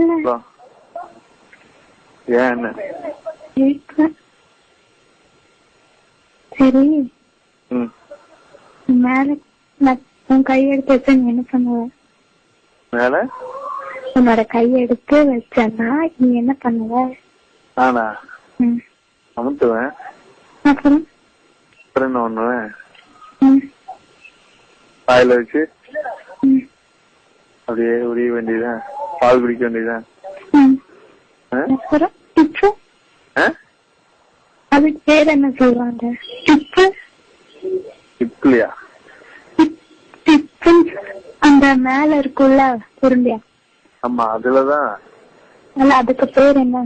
இல்ல ஏன் என்ன சரி மேல உன் கையெடுத்து வச்ச நீ என்ன பண்ணுவ? மேல உன்னோட கையெடுத்து வச்சனா நீ என்ன பண்ணுவ? ஆனா அமுத்துவேன். அப்புறம் என்ன பண்ணுவேன்? வாயில வச்சு அப்படியே உரிய வேண்டியதுதான், பால் குடிக்க வேண்டியதுதான். அதுக்கு பேர் என்ன சொல்றாங்க? டிப்லையா? அந்த மேல இருக்குல்ல உருண்டியா? ஆமா அதுலதான். அல்ல அதுக்கு பேர் என்ன?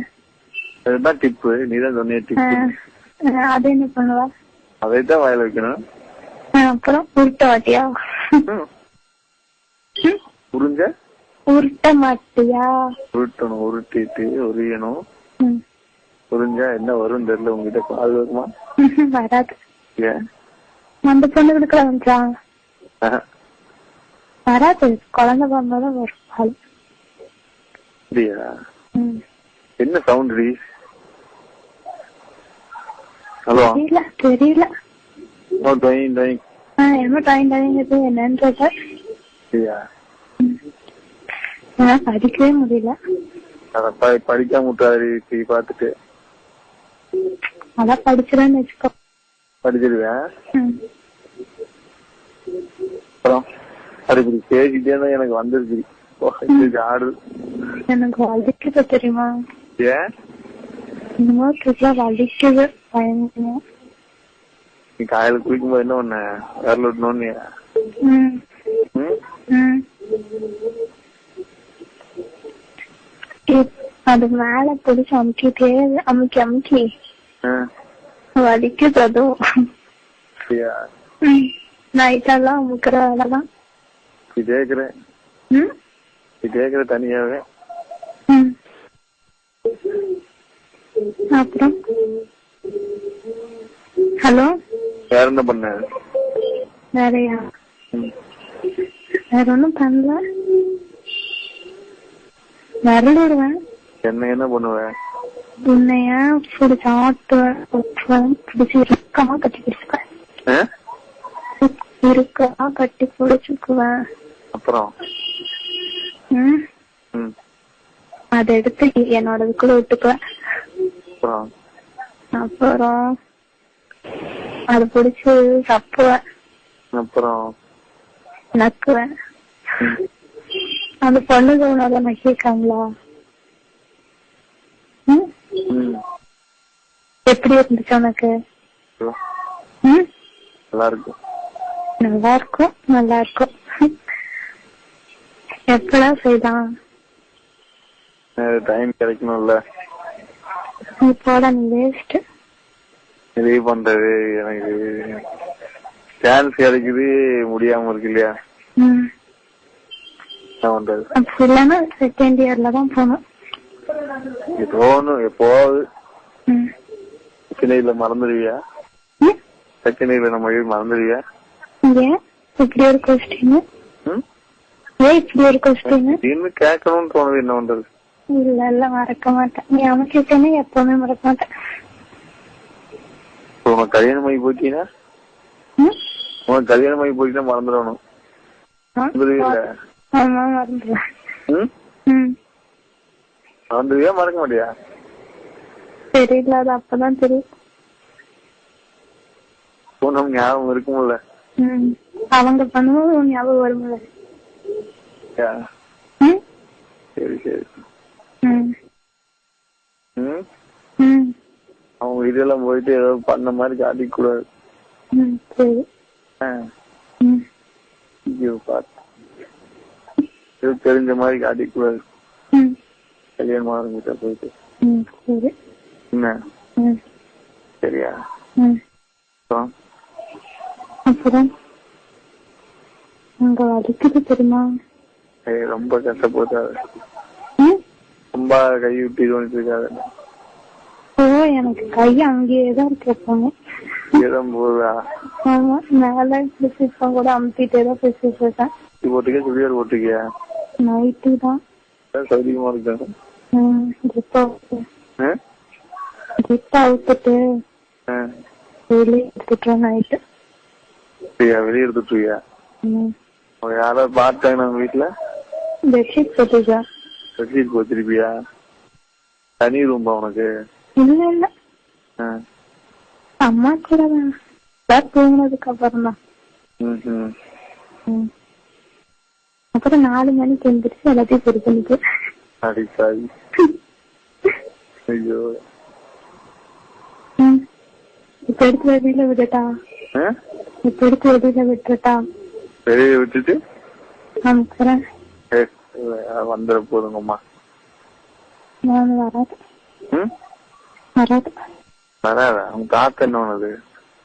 அதுதான் டிப்பு. நீதான் சொன்னிய டிப்பு. அது என்ன பண்ணுவா? அதைத்தான் வாயில வைக்கணும். அப்புறம் உருட்ட மாட்டியா? உருஞ்ச உருட்ட மாட்டியா? உருட்டணும், உருட்டிட்டு உரியணும். உறிஞ்சா என்ன வரும் தெரியல. உங்ககிட்ட பால் வருமா? வராது. ஏன் அந்த பொண்ணுகளுக்கு வந்துச்சா? வராது. குழந்தை பிறந்தாதான் வரும் பால். அப்படியா? என்ன சவுண்ட்? ஹலோ தெரியல. என்ன என்னன்னு படிக்கவே முடியல. படிக்க முட்டாது பாத்துட்டு அதான் படிச்சிருன்னு வச்சுக்கோ. படிச்சிருவேன். அப்புறம் அப்படி பேசிட்டே தான் எனக்கு வந்துருச்சு ஆடு. எனக்கு வலிக்குது தெரியுமா? ஏன் வலிக்குது பயங்கரமா. நீ காலையில குளிக்கும் போது என்ன பண்ண? விரல விட்டணும்னு அது மேல பிடிச்சு அமுக்கிட்டே அமுக்கி வலிக்குது. அதுவும் நைட்டெல்லாம் அமுக்கிற வேலைதான். கேக்குற தனியாவே. அப்புறம் ஹலோ வேற என்ன பண்ண? வேறையா? வேற ஒண்ணும் பண்ணல. விரல் விடுவேன். என்ன பண்ணுவேன்? உன்னைய பிடிச்சி ஆட்டுவேன். பிடிச்சி இறுக்கமா கட்டி பிடிச்சுக்குவேன். இறுக்கமா கட்டி பிடிச்சுக்குவேன். அப்புறம் அதை எடுத்து என்னோடதுக்குள்ள விட்டுக்குவேன். அப்புறம் அது பிடிச்சு தப்புவேன். அப்புறம் நக்குவேன். அந்த பொண்ணுக்கு உணர்வு நக்கிருக்காங்களா? எப்படி இருந்துச்சு உனக்கு? நல்லா இருக்கும். நல்லா இருக்கும். எப்படா செய்தான்? டைம் கிடைக்கணும்ல. இப்போட நீ வேஸ்ட். இது பண்றது எனக்கு சான்ஸ் கிடைக்குது, முடியாம இருக்கு இல்லையா? என்ன பண்றது? இல்லன்னா செகண்ட் இயர்ல தான் போகணும். எப்போது செகண்ட் இயர்ல மறந்துடுவியா? செகண்ட் இயர்ல நம்ம மறந்துடுவியா? ஏன் இப்படி ஒரு கொஸ்டின்? இப்படி ஒரு கொஸ்டின் இன்னும் கேட்கணும்னு தோணுது. என்ன பண்றது? இல்ல மறக்க மாட்டேன். நீ அமைக்கிட்டேன்னு எப்பவுமே மறக்க மாட்டேன். உனக்கு கல்யாணம் ஆகி போயிட்டீங்கன்னா மறந்துடணும். ஆமா மறந்துடுவேன். மறந்துடுவியா? மறக்க மாட்டியா? தெரியல, அது அப்பதான் தெரியும். நமக்கு ஞாபகம் இருக்கும்ல. அவங்க பண்ணும்போது ஞாபகம் வரும்ல. சரி சரி. அவங்க இதெல்லாம் போயிட்டு ஏதோ பண்ண மாதிரி காட்டிக்க கூடாது. தெரிஞ்ச மாதிரி காட்டிக்க கூடாது. கல்யாணம் ஆரம்பிச்சா போயிட்டு என்ன சரியா? அப்புறம் அங்க வலிக்குது தெரியுமா? ரொம்ப கஷ்டப்பட்டாது. ரொம்ப கை விட்டு இது பண்ணிட்டு இருக்காது. எனக்கு கை அங்கேயேதான் இருக்க. போதா? ஆமா, மேல கூட அமுத்திட்டேதான் பேசிட்டு இருக்கேன். போட்டுக்க சுடியார் போட்டுக்கியா? நைட்டு தான். சௌரியமா இருக்காங்க. ஜிப்பா அவுத்துட்டு வெளியே எடுத்துட்டோம் நைட்டு. வெளியே எடுத்துட்டியா? யாராவது பார்த்தாங்க நம்ம வீட்டுல? பெட்ஷீட் போட்டுருக்கா. பெட்ஷீட் போத்திருப்பியா? தனி ரூம்பா உனக்கு? இல்ல இல்ல, அம்மா கூட தான் தூங்கினதுக்கு அப்புறம் தான். அப்புறம் 4 மணிக்கு எழுந்திரிச்சு எல்லாத்தையும் சரி பண்ணிட்டு. ஐயோ, இப்ப எடுத்து வெளியில விடட்டா? இப்ப எடுத்து வெளியில விட்டுட்டா? வெளியில விட்டுட்டு அனுப்புறேன். வந்துட போதுங்கம்மா. நான் வராது. வராது வராதா? உங்க தாத்தா என்ன பண்ணது?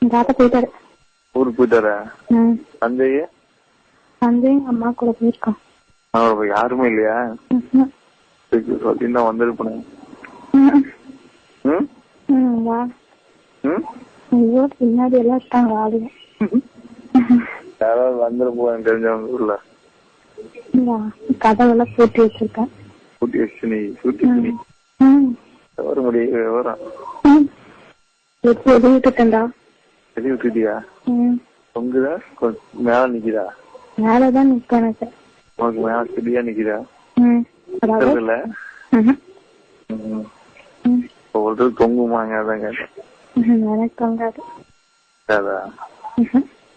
தாத்தா போயிட்டாரு. ஊருக்கு போயிட்டாரா? தந்தையே? தந்தையும் அம்மா கூட போயிருக்கான். யாருமே இல்லையா? சொல்லிருந்தா வந்திருப்பேன். ஐயோ, பின்னாடி எல்லாம் இருக்காங்க ஆளுங்க. யாராவது வந்துட போவேன் தெரிஞ்சவங்க ஊர்ல. கதவெல்லாம் பூட்டி வச்சிருக்கேன். பூட்டி வச்சு நீ பூட்டி வர முடியும் விவரம். வெளியே விட்டுட்டா? வெளியே விட்டுட்டியா? தொங்குதா மேல நிக்கிறா? மேலதான் நிக்க. எனக்கு உனக்கு மேல செடியா நிக்கிறா? இல்ல ஒருத்தர் தொங்குமாங்க, அதான் கேட்டேன். எனக்கு தொங்காது.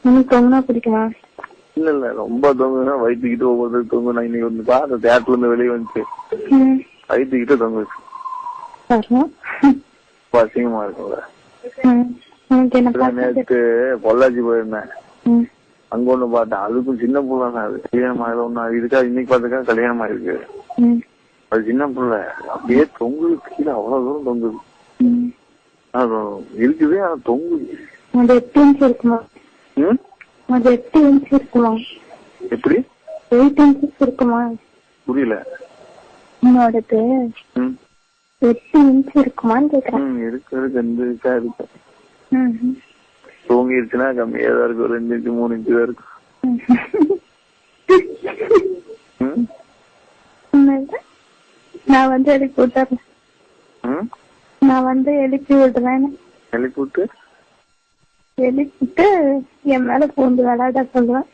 உனக்கு தொங்குனா பிடிக்குமா? இல்ல இல்ல, ரொம்ப தொங்குனா வயிற்றுக்கிட்டு ஒவ்வொருத்தர் தொங்கு. நான் இன்னைக்கு வந்து பாரு தேட்டர்ல இருந்து வெளியே வந்துச்சு, வயிற்றுக்கிட்ட தொங்குச்சு. அசிங்கமா இருக்குல்ல. நேற்று பொள்ளாச்சி போயிருந்தேன், அங்க ஒண்ணு பார்த்தேன். அதுக்கும் சின்ன புள்ள தான். அது கல்யாணம் ஆகல ஒண்ணு இருக்கா. இன்னைக்கு பாத்துக்கா கல்யாணம் ஆயிருக்கு. அது சின்ன புள்ள அப்படியே தொங்குது, கீழே அவ்வளவு தூரம் தொங்குது. அது இருக்குது, ஆனா தொங்குது. இருக்குமா? எப்படி? 8 inches இருக்குமா? புரியல. என்னோடது 8 inch இருக்குமான்னு கேக்குறேன். இருக்கு இருக்கு. தூங்கிருச்சுன்னா கம்மியா தான் இருக்கும், 2 inch 3 inch தான் இருக்கும். நான் வந்து எழுப்பி விட்டுறேன். நான் வந்து எழுப்பி விடுறேன். எழுப்பிட்டு என் மேல பூந்து விளையாட சொல்லுவேன்.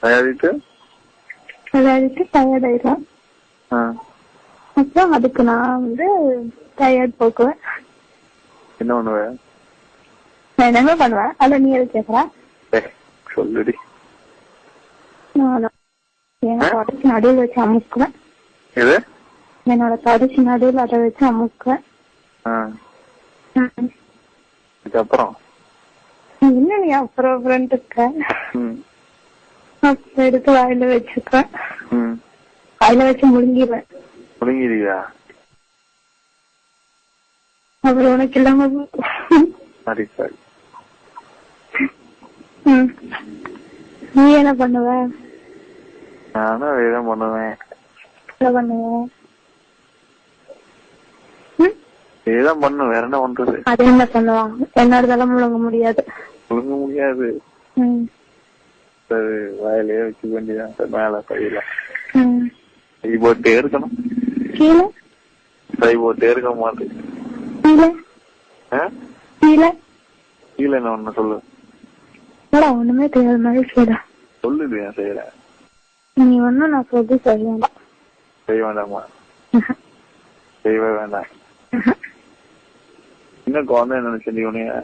விளையாடிட்டு டயர்ட் ஆயிடுவேன். அப்புறம் அதுக்கு நான் வந்து டயர்ட் போக்குவேன். என்ன பண்ணுவேன்? நான் என்னங்க பண்ணுவேன்? அத நீ எது கேக்குற? சொல்லுடி. தொடச்சி நடுவில் வச்சு அமுக்குவேன். என்னோட தொடச்சி நடுவில் அதை வச்சு அமுக்குவேன். அப்புறம் என்ன நீ அப்புறம் இருக்க? அப்புறம் எடுத்து வாயில வச்சுக்குவேன். வாயில வச்சு முழுங்கிடுவேன். முழுங்கிடுவியா? அப்புறம் உனக்கு இல்லாம நீ என்ன பண்ணுவ? நானும் அதேதான் பண்ணுவேன். இதேதான் பண்ணும், வேற என்ன பண்றது? அது என்ன பண்ணுவான்? என்னோடதெல்லாம் முழுங்க முடியாது. சரி, வாயிலே வச்சுக்க வேண்டியதான். மேல கையில கை போட்டே இருக்கணும். கீழே கை போட்டே இருக்க மாட்டேன். கீழே என்ன ஒண்ணு சொல்லு. ஒண்ணுமே தெரியாத மாதிரி செய்யல. சொல்லுது ஏன் செய்யல? நீ ஒண்ணும் நான் சொல்லி செய்ய வேண்டாம். செய்ய வேண்டாமா? செய்யவே வேண்டாம். இன்னும் குழந்தை என்ன நினைச்சு உனைய